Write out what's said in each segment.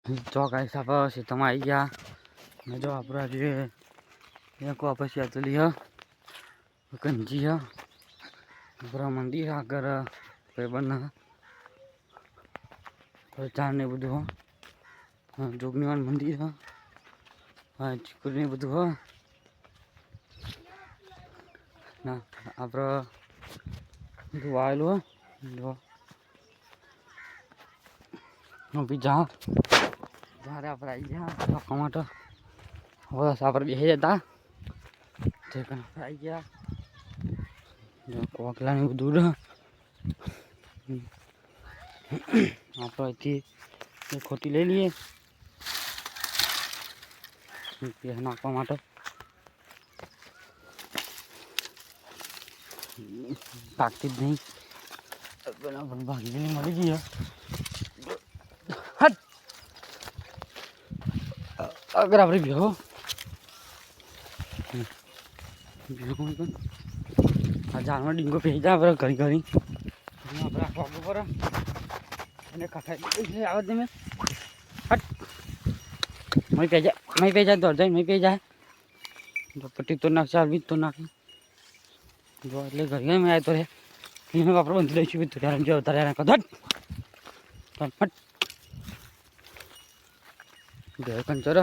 જો ગાઈસ આપણે સીતામાં આવી ગયા ને જો આપણે જે એક પછી અતલી હ કંજી હ આપણા મંદિર આગળ ભાઈબંધ ચાર ને બધું હ જોગણીવાન મંદિર હ હા ચીકુરી ને બધું હ ના આપણે બધું વાયેલું હ જો બી જા જ્યારે આપણે આવી ગયા લોકો માટે બસ આપણે બેસી જતા તે આપણે આવી ગયા કોકલાને બધું આપણે અહીંથી એક ખોટી લઈ લઈએ નાખવા માટે પાકતી જ નહીં પેલા પણ ભાગીને મળી ગઈ હટ અગર આપણે ભેગો આ ઝાડમાં ડીંગો પહેરી જાય આપણે ઘરી ઘરી આપણે આખું પર અને કથાઈ આવે તમે હટ મય પે જાય દોડ જાય મય પે જાય પટ્ટી તો નાખશે આવી તો નાખે જો એટલે ઘર મેં આવ્યો તો રે એને આપણે બંધી લઈશું ત્યારે જો તારે કદટ ફટ ઘર કંચર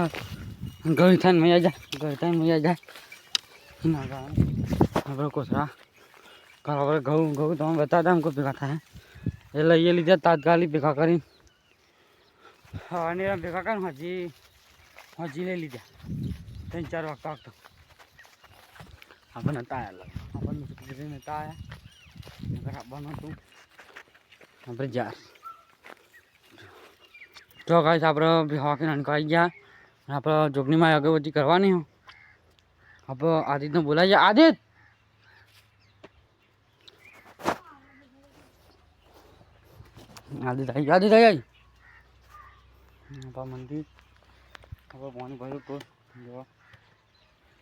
ગળી થાય મૈયા જાય ગળી થાય મૈયા જાય ના આપણે કોસરા આપણે ઘઉં તમે બતાવતા એમ કોઈ ભેગા થાય એ લઈએ લીધા તાત્કાલિક ભેગા કરીને અને ભેગા કરીને હજી લઈ લીધા 3-4 વાગતા આપણને નતા આવ્યા આપણને નતા આવ્યા આપવાનું હતું આપણે જા જો ગાઈસ આપણે હોકી નાનકો આવી ગયા આપણે જોગણીમાં અગરબત્તી કરવાની આપણે આદિત્યને બોલાવીએ આદિત્ય આદિત્ય આવી આપણા મંદિર આપણે પાણી ભર્યું તો જોવા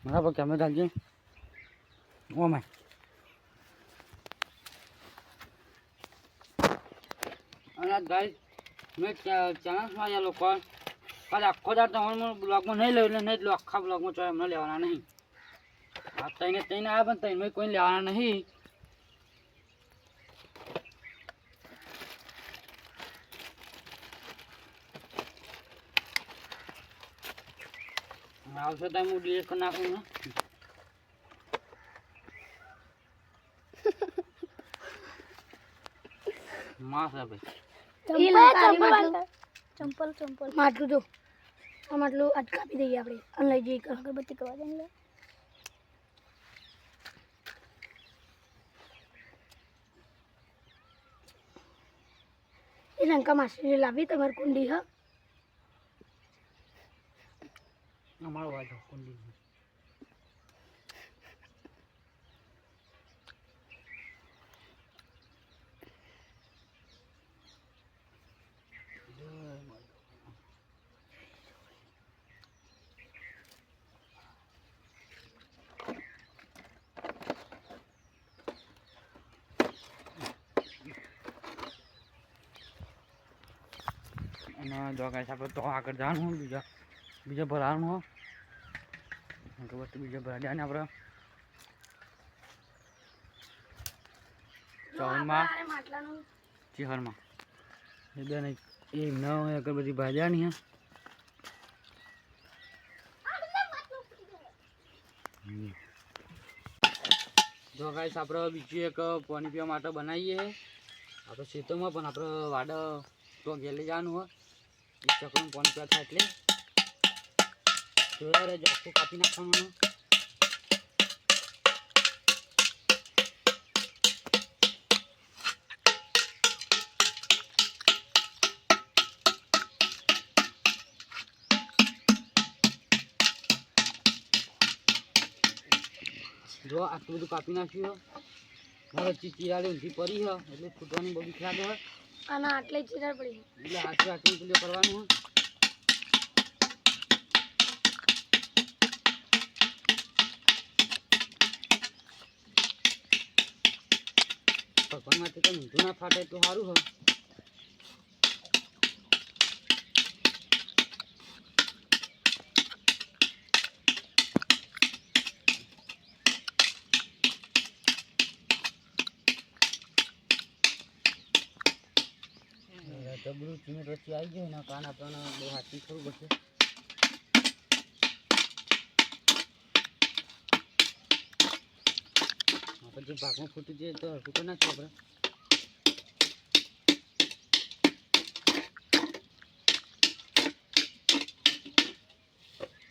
બરાબર કેમેરા ચાલજે ઓ માય અને ગાઈસ મેં ચેનલ્સમાં એ લોકો કાલે આખો દાર તમારે બ્લોગમાં નહીં લઉં એટલે નહીં જ લો આખા બ્લોગમાં ચાલે એમને લેવાના નહીં આ તઈને આવ્યા પણ તઈને કોઈ લેવાના નહીં આવશે ટાઈમ હું ડિલીટ કરી નાખું ને માસ ભાઈ ચંપલ માટલું જો આ માટલું આજ કાપી દઈએ આપણે અને લઈ જઈએ અગરબત્તી કરવા જઈને એ લંકા માસી લાવી તમારી કુંડી હ અમારો વાજો કુંડી અને જો ગાઈસ આપણે તો આગળ જવાનું બીજા ભરાવાનું હો અગરબત્તી બીજા ભરા ને આપણે ચોવનમાં ચિહરમાં એ બે નહીં એ ન હોય અગરબત્તી ભાજ્યાની જો ગાઈસ આપણે બીજું એક પાણી પીવા માટે બનાવીએ આપણે ખેતરમાં પણ આપણે વાડ તો ઘેર લઈ જવાનું હોય ચકડું પાણી પીવા થાય એટલે જોયા રહેજો આખું કાપી નાખવાનું જો આટલું બધું કાપી નાખ્યું હવે ચીરાડી ઊંધી પડી હ એટલે ફૂટવાની બધી ખરાબ હોય અને આટલે ચીરા પડી એટલે આટલું પેલું કરવાનું હોય ભગવાનમાંથી તો ઊંધું ના ફાટે તો સારું હોય જબરું ચીમેટ વચ્ચે આવી ગયો એના કાન આપણને બહુ હાથી થવું પડશે. આપણે જે ભાગમાં ફૂટી જાય તો હરકું તો નાખીએ આપણે.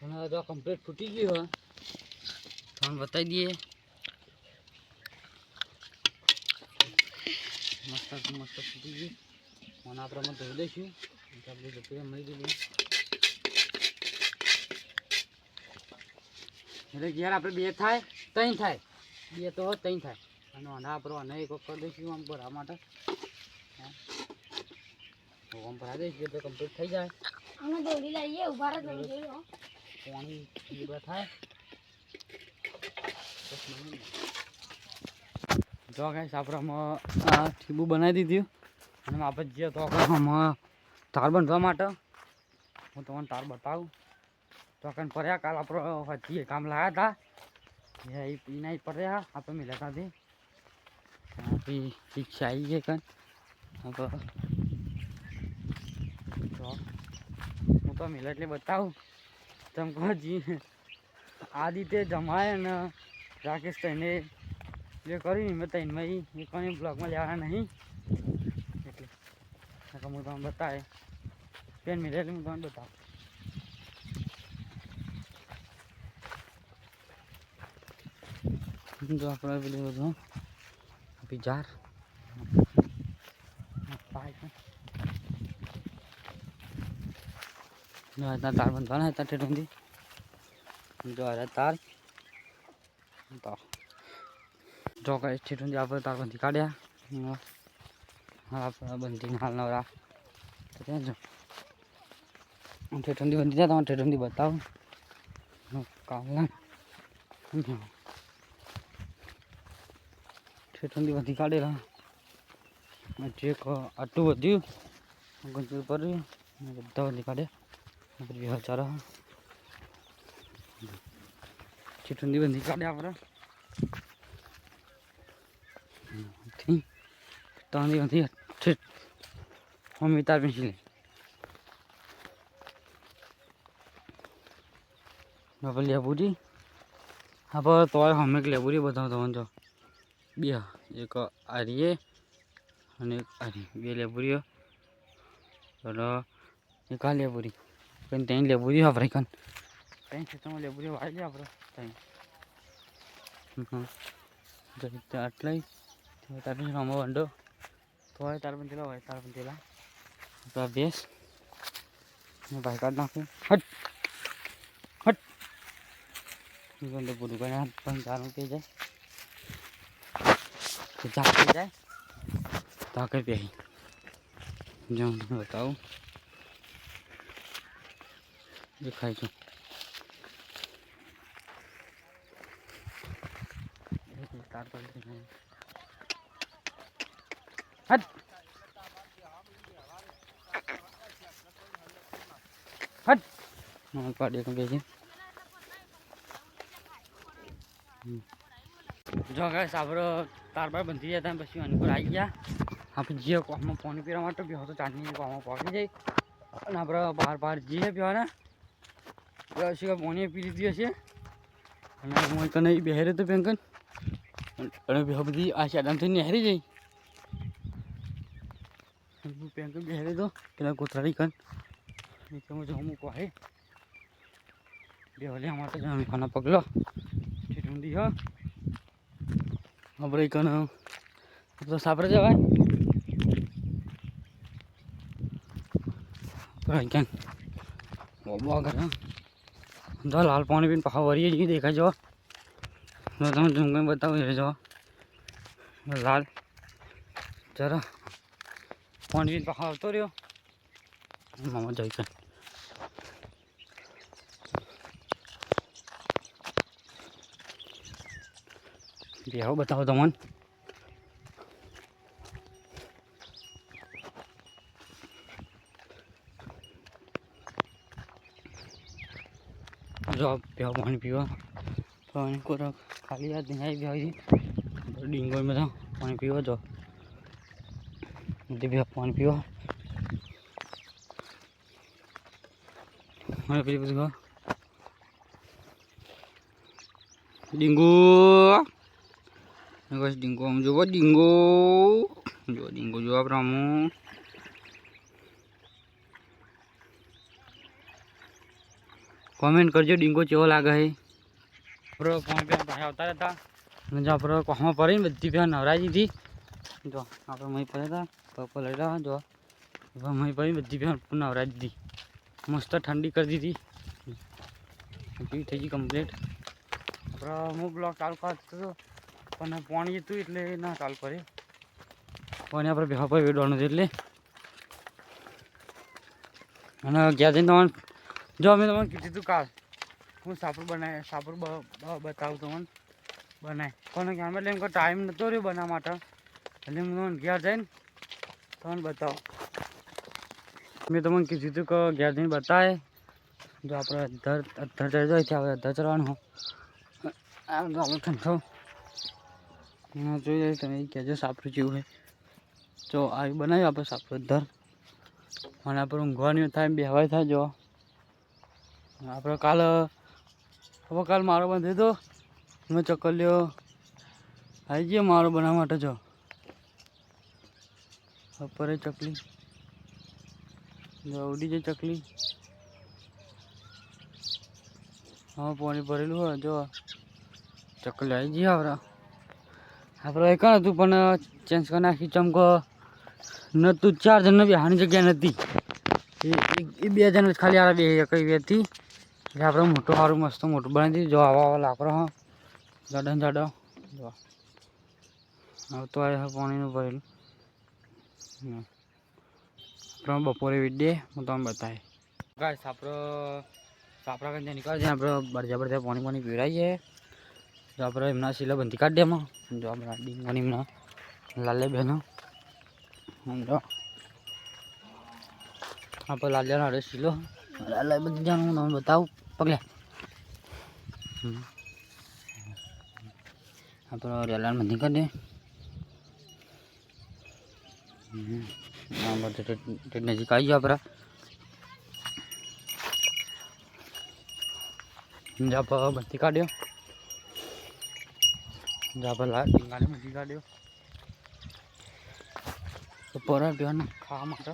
અને જો કમ્પ્લીટ ફૂટી ગયું હોય તમને બતાવી દઈએ. મસ્ત મસ્ત ફૂટી ગયું અને આપણે ધોઈ દઈશું. આપણે જતું મળી ગયું એટલે જ્યારે આપણે બે થાય ત્રણ થાય બે તો ત્રણ થાય અને આપણે અને એક કરી દઈશું આમ ભરવા માટે. આમ ભરા દઈશું એટલે કમ્પ્લીટ થઈ જાય. અમે દોડી લઈએ ઉભા રહો પાણી થાય. જો ગાઈસ આપણે આમાં ઠીબું બનાવી દીધું અને આપણે જે તો આમાં તાર બાંધવા માટે હું તમને તાર બતાવું. તો કંઈ પડ્યા કાલ આપણે હજી કામ લાવ્યા હતા એના પડ્યા આપણે મિલાતા હતી આપણી શિક્ષા આવી ગઈ કંઈ. તો હું તો મિલે એટલે બતાવું તમે હજી આ રીતે જમાય અને રાકેશ તઈને જે કર્યું મેં તઈનમાં એ કોઈ બ્લોગમાં લેવાના નહીં એટલે હું તમને બતાવે પેન મિલે એટલે હું તમને બતાવું. જો આપણે પેલું બધું જાર જો આ તાર બંધવાના હતા ઠેઠથી. જો આ તાર તો જો કઈ ઠેઠથી આપણે તાર બંધી કાઢ્યા. હા આપણે બંધીને હાલ નવરા તો ત્યાં જો ઠેઠથી બંધી જાય તમારે ઠેઠથી બતાવું કામ ઠેઠથી બંધી કાઢેલા. જે આટલું વધ્યું ગંજુ પડ્યું બધા બંધી કાઢ્યા 2000 ઠેઠથી બંધી કાઢ્યા આપણે. ત્રણથી બંધી ઠેઠ મમ્મી તાર પેન્સિલ લેબુરી આપણે તોય અમે લેબુરી બતાવતો જો બે એક આરીએ અને એક આરી બે લેબુરીઓ અને એક આ લેબુરી કંઈ ત્રણ લેબુરીઓ આપણે કંઈ ત્રણ ખેતરમાં લેબુરીઓ વાળી લે આપણે ત્રણ આટલાય તાર પછી રમો વંડો તો હોય તાર પણ તેલા હોય તાર પણ તેલા આપણા બેસ ભાઈ કાઢ નાખું હટ હટ પૂરું કરીને પણ ચાલુ થઈ જાય ચાક થઈ જાય તો આગળ પહેરી જો હું તમને બતાવું દેખાય છું. તાર પર હટ હટ પાડી બેસી જો ગાઈસ આપણે તાર પર બંધી જતા પછી આની પર આવી ગયા. આપણે જે કોમમાં પાણી પીવા માટે બી હતો ચાંદની કોમમાં પહોંચી જાય અને આપણે બહાર જઈએ પીવાના પછી પાણી પી લીધી હશે અને હું કને બેહરે તો પેંકન અને બધી આ શાદામથી નહેરી જઈ પેંકન બેહરે તો પેલા કોતરાડી કન નીચેમાં જો અમુક વાહે બે હલે અમારે તો જમી ખાના પગલો ઠંડી હા આપણે કન તો સાપરે જવાય ક્યાં બહુ આગળ જો લાલ પાણી પીને પાછા વરીએ જઈએ દેખાય જો તમે ઝૂમ કરીને બતાવું એ જો લાલ જરા પાણી પીને પાછા આવતો રહ્યો મામા જઈ કે બેહો બતાવો તમને જો બેહો પાણી પીવા પાણી કોરા ખાલી યાદ નહીં આવી ડીંગોમાં પાણી પીવા જો પાણી પીવા હવે પેલી બધું ડીંગો બસ ડીંગો આમ જોવો ડીંગો જો ડીંગો જો આપણે આમ કોમેન્ટ કરજો ડીંગો કેવો લાગે છે આપણે પાણી પીવા પાસે આવતા હતા અને જો આપણે કોહમાં પડીને બધી પીવા નવરાઈ દીધી જો આપણે મહી પડ્યા હતા પગ લઈ રહ્યા જો મહી પડી બધી પીવા નવરાઈ દીધી મસ્ત ઠંડી કરી દીધી પીવી થઈ ગઈ કમ્પ્લીટ આપણે હું બ્લોક ચાલુ કરતો હતો પણ પાણી હતું એટલે ના ચાલુ કરે પાણી આપણે ભેગા પર વેડવાનું છે એટલે અને ગયા જઈને તમારે જો અમે તમને કીધું હતું કાલ હું સાપડ બતાવું તમને બનાય કોને ક્યાં એટલે એમ કોઈ ટાઈમ નહોતો રહ્યો બનાવવા માટે એટલે હું તમને ઘેર જઈને તમને બતાવું મેં તમને કીધું હતું કે ઘેર જઈને બતાવે જો આપણે અધર ચડજો અહીંથી આપણે અધર ચડવાનું આપણે ઠંડો જોઈ જાય તમે કહેજો સાપરું જેવું હોય તો આવી બનાવ્યું આપણે સાપરું અધર અને આપણે ઊંઘવાની થાય બેહવાય થાય જો આપણે કાલ મારો બંધ હતો મેં ચકલીઓ આવી ગયો મારો બનાવવા માટે જો ઉપર ચકલી જો ઉડી જાય ચકલી હા પાણી ભરેલું હોય જો ચકલી આવી ગઈ આપણે એક હતું પણ ચેન્જ કરી નાખી ચમકો નહોતું 4 જણને બેહાની જગ્યા નથી એ 2 જણ ખાલી આ બે કઈ હતી એટલે આપણે મોટું સારું મસ્ત મોટું બનાવી દીધું જો આવા લાકડો હા જાડો જો આવતો આવે પાણીનું ભરેલું આપણે બપોરે વિડીએ હું તમને બતાવી ગાય સાપરા કંઈ નીકળે છે આપણે બળજા પાણી પીવડાવીએ જો આપણે એમના શીલા બંધી કાઢીએ એમાં જો આપણા ડીંગવાની એમના લાલે બહેનો જો આપણે લાલિયાનો અડે શીલો લાલે બધી જાણું હું તમને બતાવું પગલે આપણે રેલાને બંધી કાઢીએ નજીક આવી ગયો આપણે બંધી કાઢ્યો ડીંગાને બંધી કાઢ્યો પોરા પીવાનું ખાવા માટે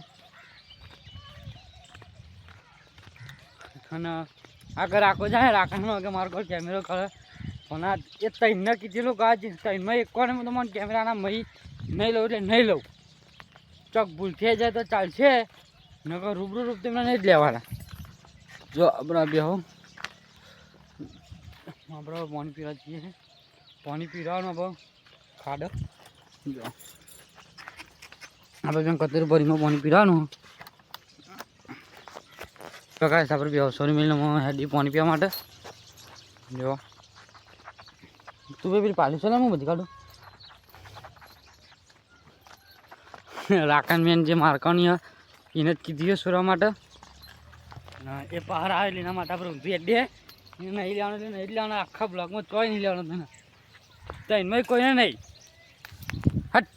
અને આગળ આખો જાય રાખવાનો કે મારો કોઈ કેમેરો કરે પણ આ એ ત્રણને કીધેલું કે આજ ત્રણમાં એક કોને હું તમારે કેમેરાના મહી નહીં લઉં એટલે નહીં લઉં ચોક ભૂલ થઈ જાય તો ચાલશે નકર રૂબરૂ તમને નહીં જ લેવાના જો આપણે બેહો આપણે પાણી પીવા જઈએ પાણી પીવાનું આપણે ખાડો જો આપણે જેમ કતરી ભરીમાં પાણી પીવાનું પ્રકાશ આપણે બે સોરી મિલમાં હેડી પાણી પીવા માટે જો તું પેલી પાલી છે ને હું બધી કાઢું રાખન મેન જે મારકાની એને જ કીધી સુરવા માટે એ બહાર આવે એના માટે આપણે ઊંધી એડી એને નહીં લેવાનું એટલે નહીં લેવાનું આખા બ્લોકમાં કોઈ નહીં લેવાનું તને તો એમાં કોઈને નહીં હટ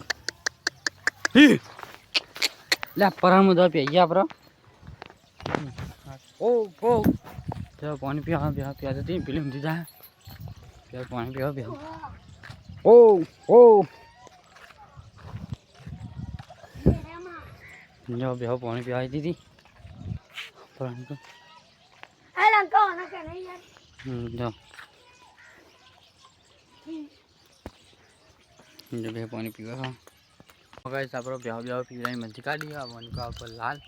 લે પરામાં દવા પી ગયા આપણે પાણી પીવા જતી પેલી ઊંધી જાય પાણી પીવા જો બેહો પાણી પીવા આવી દીધી જો બે પાણી પીવા આપણે બેહો પીવાની મંચી કાઢી આવવાની આપણે લાલ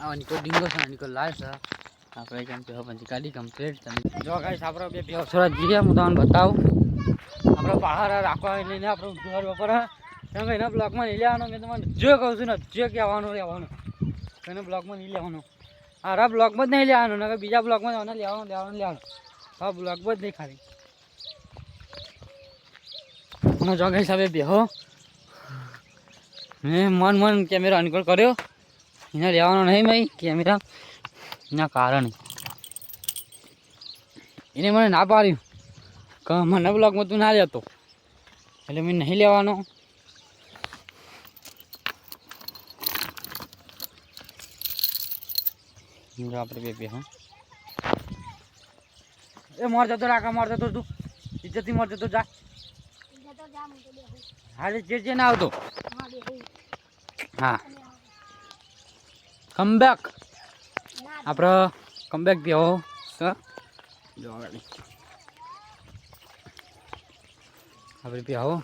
આની કોઈ ડીંગો છે આની કોઈ લાલ છે આપણે કેમ બેહો મંચી કાઢી કમ્પ્લીટ જો ગાઈસ આપણે બે બેહો સોરા જઈએ હું તમને બતાવું આપણે બહાર રાખવા લઈને આપણે ઘર બપોર કેમ કે એના બ્લોકમાં નહીં લેવાનો મેં તમને જે કહું છું ને જે કહેવાનું લેવાનું એના બ્લોકમાં નહીં લેવાનું હારા બ્લોકમાં જ નહીં લેવાનું ને બીજા બ્લોકમાં લેવાનું હા બ્લોકમાં જ નહીં ખાલી અને જો ગાઈસ હવે બેહો મેં મન કેમેરા અનકોલ કર્યો એને લેવાનો નહીં ભાઈ કેમેરા એના કારણે એને મને ના પાડ્યું કે મને બ્લોગમાં તું ના લેતો એટલે મેં નહીં લેવાનો જો આપણે બે હા એ મોર જતો રાખા મોર જતો તું ઇજ્જતથી મોર જતો જા હા જે ના આવતો હા કમબેક આપણે કમબેક દેવો સર જો આપણે બી આવો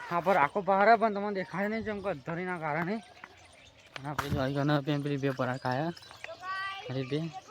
હા પર આખો પહાડ પણ તમને દેખાય નહીં જેમ કે ધરીના કારણે આપણે જો આવી પેલી બે પરા ખાયા અરે બે